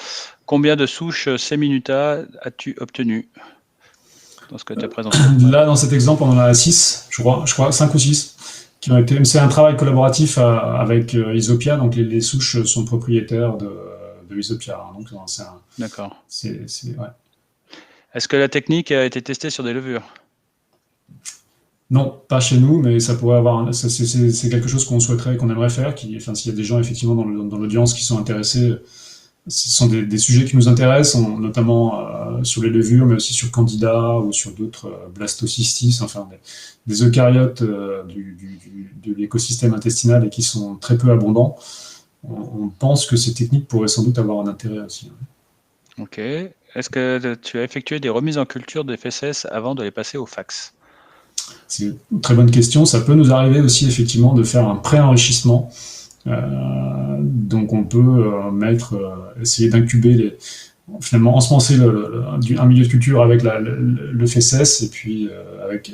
Combien de souches C-Minuta as-tu obtenu dans ce que tu as présenté? Là, dans cet exemple, on en a 6, je crois 5 ou 6, qui ont été. C'est un travail collaboratif avec Isopia, donc les souches sont propriétaires de Isopia. Hein, donc, d'accord. Ouais. Est-ce que la technique a été testée sur des levures? Non, pas chez nous, mais ça pourrait avoir. C'est quelque chose qu'on souhaiterait, qu'on aimerait faire. Enfin, s'il y a des gens effectivement dans l'audience qui sont intéressés, ce sont des sujets qui nous intéressent, notamment sur les levures, mais aussi sur Candida ou sur d'autres blastocystis, enfin des eucaryotes de l'écosystème intestinal et qui sont très peu abondants. On pense que ces techniques pourraient sans doute avoir un intérêt aussi. Ok. Est-ce que tu as effectué des remises en culture des fesses avant de les passer au fax? C'est une très bonne question. Ça peut nous arriver aussi effectivement de faire un pré-enrichissement. Donc on peut essayer d'incuber finalement ensemencer un milieu de culture avec le fesses et puis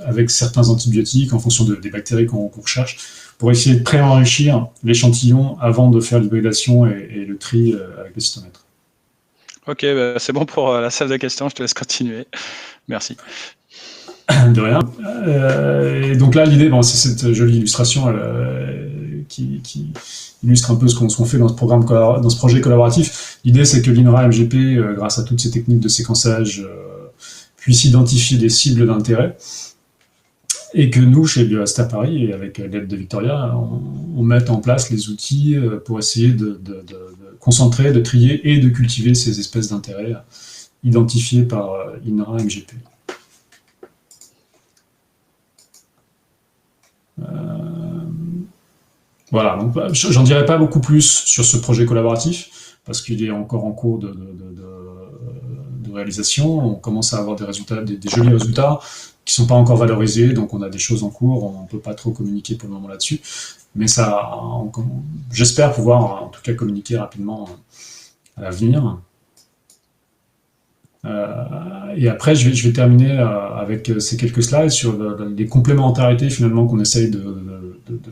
avec certains antibiotiques en fonction des bactéries qu'on recherche pour essayer de pré-enrichir l'échantillon avant de faire l'hybridation et le tri avec le cytomètre. Ok, bah c'est bon pour la salle de questions, je te laisse continuer. Merci. De rien. Et donc là, l'idée, c'est cette jolie illustration qui illustre un peu ce qu'on fait dans ce projet collaboratif. L'idée, c'est que l'INRA MGP, grâce à toutes ces techniques de séquençage, puisse identifier des cibles d'intérêt et que nous, chez BioAsta Paris, et avec l'aide de Victoria, on mette en place les outils pour essayer de concentrer, de trier et de cultiver ces espèces d'intérêt identifiées par INRA MGP. Voilà, donc j'en dirai pas beaucoup plus sur ce projet collaboratif parce qu'il est encore en cours de réalisation. On commence à avoir des résultats, des jolis résultats qui sont pas encore valorisés, donc on a des choses en cours. On peut pas trop communiquer pour le moment là-dessus, mais j'espère pouvoir en tout cas communiquer rapidement à l'avenir. Et après, je vais terminer avec ces quelques slides sur les complémentarités finalement qu'on essaye de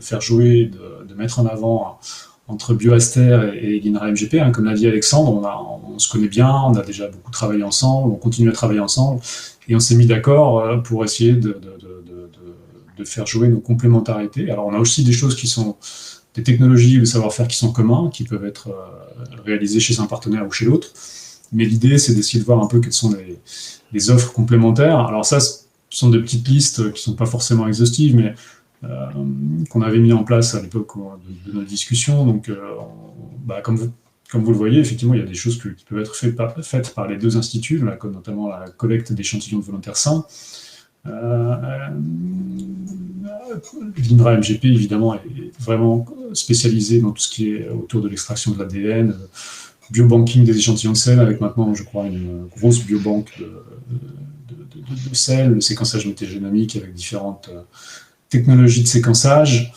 faire jouer, de mettre en avant entre BioAster et l'INRA MGP. Hein, comme l'a dit Alexandre, on se connaît bien, on a déjà beaucoup travaillé ensemble, on continue à travailler ensemble, et on s'est mis d'accord pour essayer de faire jouer nos complémentarités. Alors on a aussi des choses qui sont des technologies ou des savoir-faire qui sont communs, qui peuvent être réalisés chez un partenaire ou chez l'autre. Mais l'idée, c'est d'essayer de voir un peu quelles sont les offres complémentaires. Alors ça, ce sont des petites listes qui ne sont pas forcément exhaustives, mais qu'on avait mis en place à l'époque de notre discussion. Donc, comme vous le voyez, effectivement, il y a des choses qui peuvent être faites par les deux instituts, comme notamment la collecte d'échantillons de volontaires sains. L'INRA MGP, évidemment, est vraiment spécialisé dans tout ce qui est autour de l'extraction de l'ADN, biobanking des échantillons de sels, avec maintenant, je crois, une grosse biobanque de sels, le séquençage métagénomique avec différentes technologies de séquençage,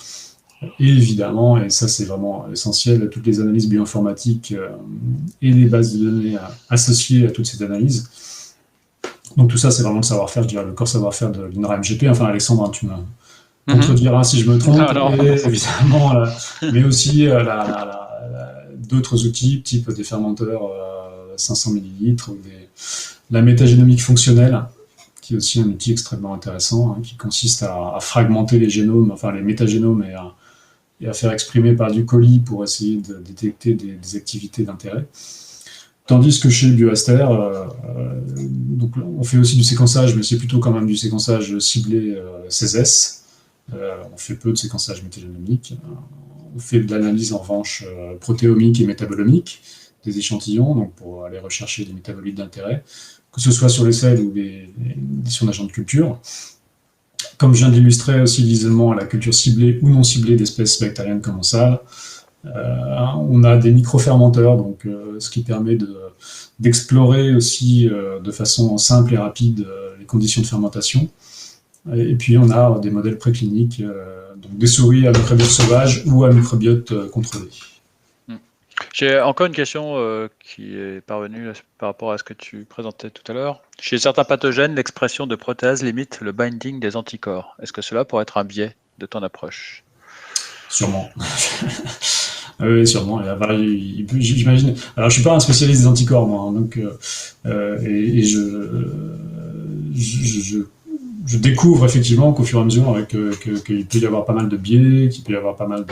et évidemment, et ça c'est vraiment essentiel, toutes les analyses bioinformatiques et les bases de données associées à toutes ces analyses. Donc tout ça, c'est vraiment le savoir-faire, je dirais, le corps savoir-faire de l'INRA MGP. Enfin, Alexandre, hein, tu me contrediras si je me trompe, évidemment, mais aussi d'autres outils, type des fermenteurs 500 ml ou la métagénomique fonctionnelle, qui est aussi un outil extrêmement intéressant, qui consiste à fragmenter les génomes, enfin les métagénomes, et à faire exprimer par du colis pour essayer de détecter des activités d'intérêt. Tandis que chez Bioaster, donc on fait aussi du séquençage, mais c'est plutôt quand même du séquençage ciblé 16S. On fait peu de séquençage métagénomique. On fait de l'analyse en revanche protéomique et métabolomique des échantillons, donc pour aller rechercher des métabolites d'intérêt, que ce soit sur les selles ou sur l'agent de culture. Comme je viens d'illustrer aussi l'isolement à la culture ciblée ou non ciblée d'espèces bactériennes commensales, on a des microfermenteurs, donc ce qui permet d'explorer aussi de façon simple et rapide les conditions de fermentation. Et puis on a des modèles précliniques, donc des souris à microbiote sauvage ou à microbiote contrôlé. J'ai encore une question qui est parvenue par rapport à ce que tu présentais tout à l'heure. Chez certains pathogènes, l'expression de protéases limite le binding des anticorps. Est-ce que cela pourrait être un biais de ton approche? Sûrement. Oui, sûrement. J'imagine. Alors, je suis pas un spécialiste des anticorps, moi, donc, et je découvre effectivement qu'au fur et à mesure qu'il peut y avoir pas mal de biais, qu'il peut y avoir pas mal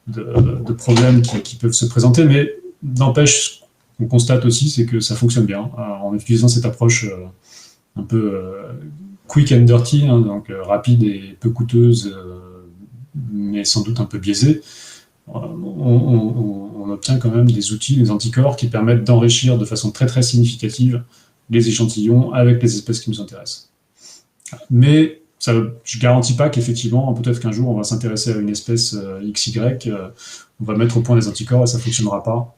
de problèmes qui peuvent se présenter, mais n'empêche, on constate aussi, c'est que ça fonctionne bien en utilisant cette approche un peu quick and dirty, donc rapide et peu coûteuse, mais sans doute un peu biaisée. On obtient quand même des outils, des anticorps qui permettent d'enrichir de façon très très significative les échantillons avec les espèces qui nous intéressent. Mais je ne garantis pas qu'effectivement, peut-être qu'un jour on va s'intéresser à une espèce XY, on va mettre au point des anticorps et ça ne fonctionnera pas,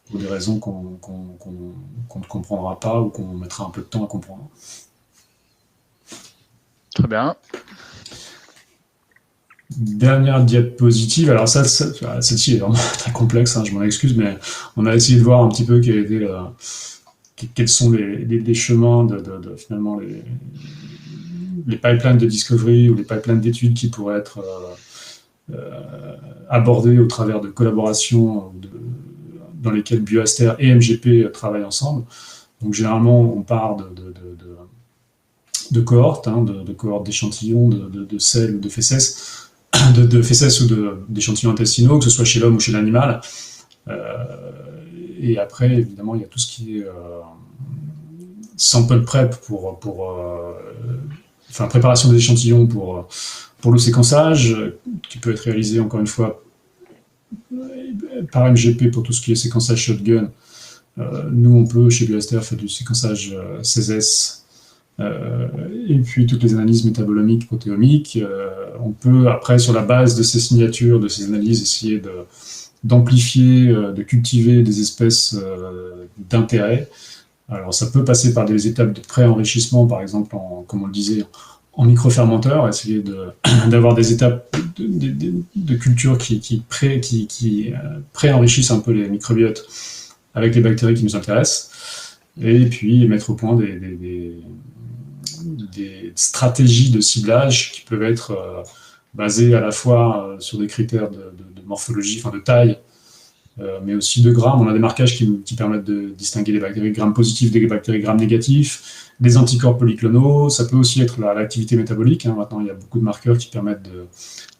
pour des raisons qu'on ne comprendra pas ou qu'on mettra un peu de temps à comprendre. Très bien. Dernière diapositive, alors celle-ci est vraiment très complexe, je m'en excuse, mais on a essayé de voir un petit peu quels sont les chemins finalement les pipelines de discovery ou les pipelines d'études qui pourraient être abordés au travers de collaborations dans lesquelles Bioaster et MGP travaillent ensemble. Donc généralement, on part de cohortes, de cohortes d'échantillons, de selles ou de fesses, de fesses ou d'échantillons intestinaux, que ce soit chez l'homme ou chez l'animal. Et après, évidemment, il y a tout ce qui est sample prep enfin, préparation des échantillons pour le séquençage, qui peut être réalisé encore une fois par MGP pour tout ce qui est séquençage shotgun. Nous, on peut, chez Bioaster, faire du séquençage 16S, et puis toutes les analyses métabolomiques, protéomiques. On peut, après, sur la base de ces signatures, de ces analyses, essayer d'amplifier, de cultiver des espèces d'intérêt. Alors, ça peut passer par des étapes de pré-enrichissement, par exemple, comme on le disait, en microfermenteur, essayer d'avoir des étapes de culture qui pré-enrichissent un peu les microbiotes avec les bactéries qui nous intéressent, et puis mettre au point des stratégies de ciblage qui peuvent être basées à la fois sur des critères de morphologie, enfin de taille, mais aussi de grammes. On a des marquages qui permettent de distinguer les bactéries gram positifs des bactéries gram négatifs, des anticorps polyclonaux. Ça peut aussi être l'activité métabolique. Maintenant, il y a beaucoup de marqueurs qui permettent de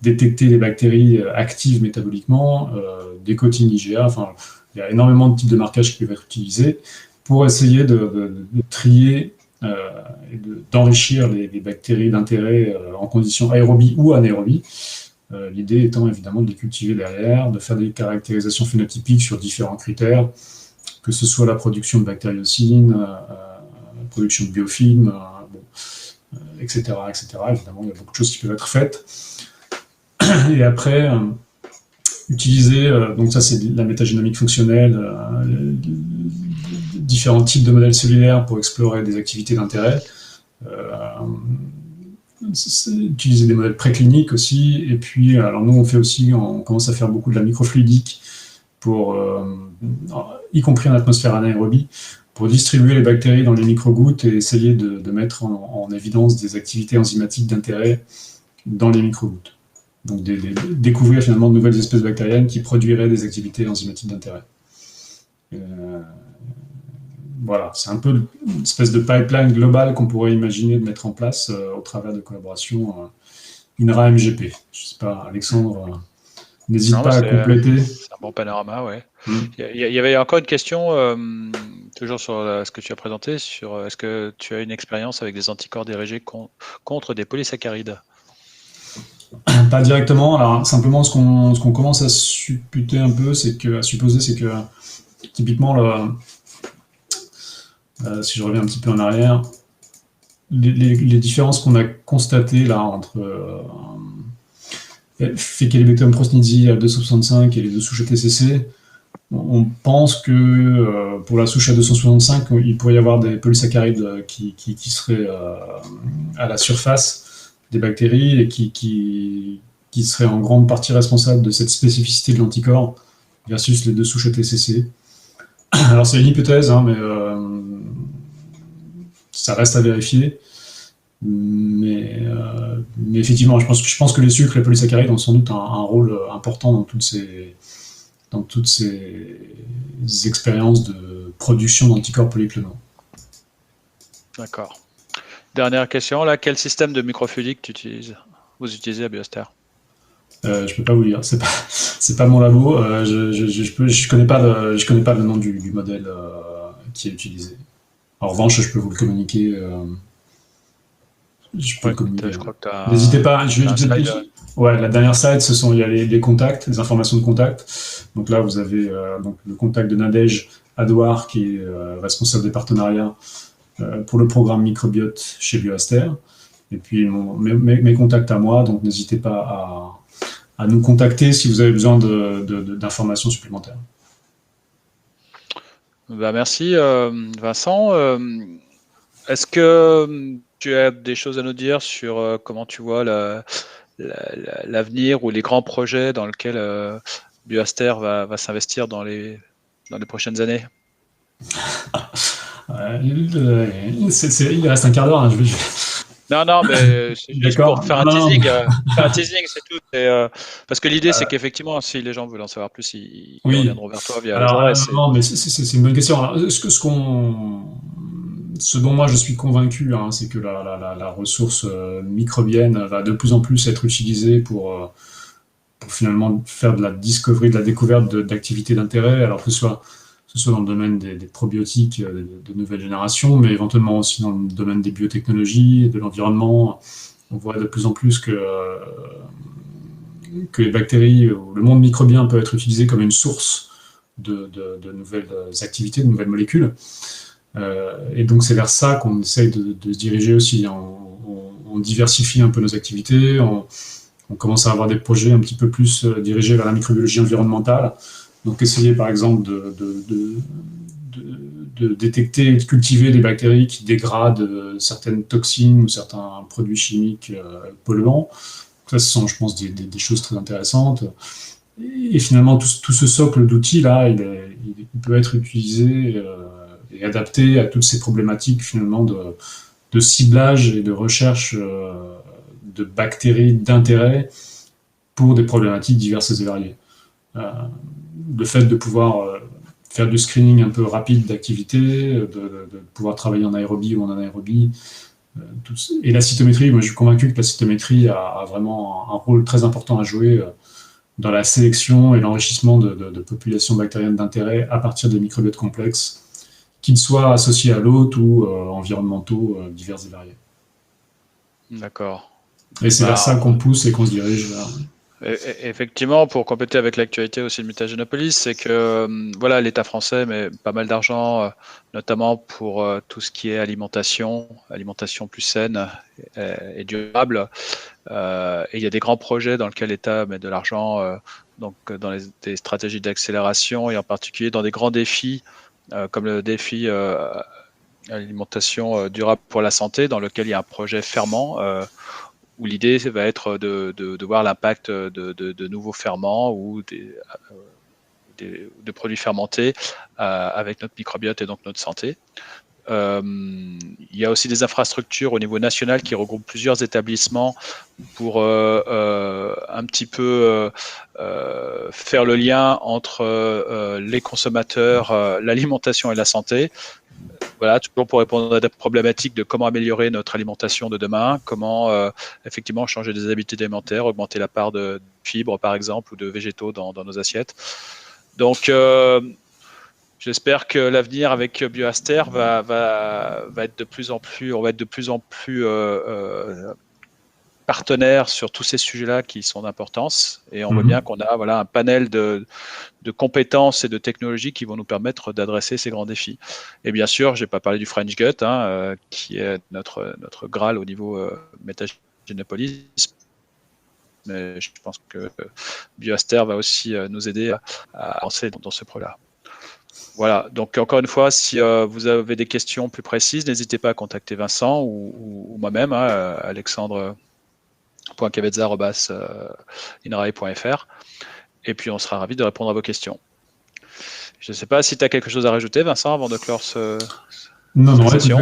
détecter les bactéries actives métaboliquement, des cotines IgA. Enfin, il y a énormément de types de marquages qui peuvent être utilisés pour essayer de trier et d'enrichir les bactéries d'intérêt en conditions aérobie ou anaérobie. L'idée étant évidemment de les cultiver derrière, de faire des caractérisations phénotypiques sur différents critères, que ce soit la production de bactériocines, la production de biofilms, etc., etc. Évidemment, il y a beaucoup de choses qui peuvent être faites. Et après, utiliser, donc ça c'est la métagénomique fonctionnelle, différents types de modèles cellulaires pour explorer des activités d'intérêt. Utiliser des modèles précliniques aussi, et puis alors nous on commence à faire beaucoup de la microfluidique y compris en atmosphère anaérobie, pour distribuer les bactéries dans les microgouttes et essayer de mettre en évidence des activités enzymatiques d'intérêt dans les microgouttes. Donc découvrir finalement de nouvelles espèces bactériennes qui produiraient des activités enzymatiques d'intérêt. voilà, c'est un peu une espèce de pipeline global qu'on pourrait imaginer de mettre en place au travers de collaborations INRA-MGP. Je ne sais pas, Alexandre, n'hésite Non, pas à compléter. c'est un bon panorama, ouais. Mm. Il y avait encore une question, toujours sur ce que tu as présenté, sur est-ce que tu as une expérience avec des anticorps dirigés contre des polysaccharides? Pas directement. Alors, simplement, ce qu'on commence à supputer un peu, à supposer, c'est que typiquement, si je reviens un petit peu en arrière, les différences qu'on a constatées là entre Faecalibacterium prosnitzi à 265 et les deux souches TCC, on pense que pour la souche à 265, il pourrait y avoir des polysaccharides qui seraient à la surface des bactéries et qui seraient en grande partie responsables de cette spécificité de l'anticorps versus les deux souches TCC. Alors c'est une hypothèse, hein, mais ça reste à vérifier. Mais effectivement, je pense que les sucres, les polysaccharides ont sans doute un rôle important dans toutes ces expériences de production d'anticorps polyclonaux. D'accord. Dernière question, là, quel système de microfluidique vous utilisez à Bioster? Je peux pas vous dire, c'est pas mon labo. Je connais pas le nom du modèle qui est utilisé. En revanche, je peux vous le communiquer. Je peux le communiquer. Je crois que tu as. N'hésitez pas. Ouais. La dernière slide, il y a les contacts, les informations de contact. Donc là, vous avez donc le contact de Nadège Adouar, qui est responsable des partenariats pour le programme microbiote chez Bioaster. Et puis mes contacts à moi, donc n'hésitez pas à nous contacter si vous avez besoin d'informations supplémentaires. Bah, merci Vincent. Est-ce que tu as des choses à nous dire sur comment tu vois l'avenir ou les grands projets dans lesquels Bioaster va s'investir dans les prochaines années? Il reste un quart d'heure. Hein, Non, mais c'est juste pour faire un teasing. Faire un teasing, c'est tout. Parce que l'idée, c'est qu'effectivement, si les gens veulent en savoir plus, ils reviendront vers toi via les adresses. Non, mais c'est une bonne question. Alors, ce dont moi je suis convaincu, hein, c'est que la ressource microbienne va de plus en plus être utilisée pour finalement faire de la discovery, de la découverte d'activités d'intérêt, alors que ce soit dans le domaine des probiotiques de nouvelle génération, mais éventuellement aussi dans le domaine des biotechnologies, de l'environnement. On voit de plus en plus que les bactéries ou le monde microbien peut être utilisé comme une source de nouvelles activités, de nouvelles molécules. Et donc c'est vers ça qu'on essaye de se diriger aussi. On diversifie un peu nos activités, on commence à avoir des projets un petit peu plus dirigés vers la microbiologie environnementale. Donc essayer par exemple de détecter et de cultiver des bactéries qui dégradent certaines toxines ou certains produits chimiques polluants. Ça, ce sont, je pense, des choses très intéressantes. Et finalement, tout ce socle d'outils-là, il peut être utilisé et adapté à toutes ces problématiques finalement de ciblage et de recherche de bactéries d'intérêt pour des problématiques diverses et variées. Le fait de pouvoir faire du screening un peu rapide d'activité, de pouvoir travailler en aérobie ou en anaérobie, et la cytométrie, moi je suis convaincu que la cytométrie a vraiment un rôle très important à jouer dans la sélection et l'enrichissement de populations bactériennes d'intérêt à partir des microbiotes complexes, qu'ils soient associés à l'hôte ou environnementaux divers et variés. D'accord. Et c'est vers ça qu'on pousse et qu'on se dirige vers. Effectivement, pour compléter avec l'actualité aussi de Mutagénopolis, c'est que voilà, l'État français met pas mal d'argent, notamment pour tout ce qui est alimentation plus saine et durable. Et il y a des grands projets dans lesquels l'État met de l'argent, donc dans des stratégies d'accélération et en particulier dans des grands défis, comme le défi alimentation durable pour la santé, dans lequel il y a un projet ferment. Où l'idée va être de voir l'impact de nouveaux ferments ou de produits fermentés avec notre microbiote et donc notre santé. Il y a aussi des infrastructures au niveau national qui regroupent plusieurs établissements pour un petit peu faire le lien entre les consommateurs, l'alimentation et la santé. voilà, toujours pour répondre à des problématiques de comment améliorer notre alimentation de demain, comment effectivement changer des habitudes alimentaires, augmenter la part de fibres par exemple ou de végétaux dans nos assiettes. Donc j'espère que l'avenir avec BioAster va être de plus en plus, on va être de plus en plus partenaires sur tous ces sujets-là qui sont d'importance. Et on voit bien qu'on a un panel de compétences et de technologies qui vont nous permettre d'adresser ces grands défis. Et bien sûr, je n'ai pas parlé du French Gut, qui est notre Graal au niveau métagénopolis. Mais je pense que BioAster va aussi nous aider à avancer dans ce projet-là. Voilà, donc encore une fois, si vous avez des questions plus précises, n'hésitez pas à contacter Vincent ou moi-même, alexandre.cavezza@inrae.fr, et puis on sera ravis de répondre à vos questions. Je ne sais pas si tu as quelque chose à rajouter, Vincent, avant de clore Non, session.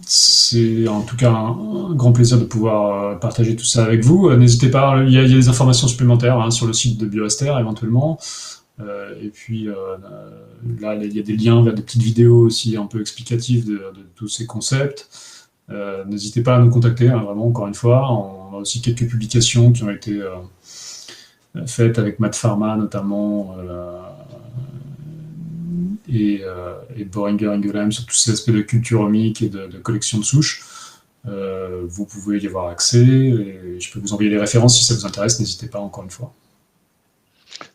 C'est en tout cas un grand plaisir de pouvoir partager tout ça avec vous. N'hésitez pas, il y a des informations supplémentaires sur le site de BioAster éventuellement. Et puis là, il y a des liens vers des petites vidéos aussi un peu explicatives de tous ces concepts. N'hésitez pas à nous contacter, vraiment, encore une fois. On a aussi quelques publications qui ont été faites avec Matt Pharma notamment, et Boehringer Ingelheim sur tous ces aspects de culture omique et de collection de souches. Vous pouvez y avoir accès, et je peux vous envoyer les références si ça vous intéresse, n'hésitez pas, encore une fois.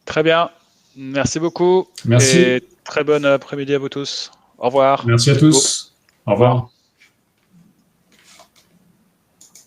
Très bien, merci beaucoup. Merci. Et très bon après-midi à vous tous. Au revoir. Merci à tous. Au revoir.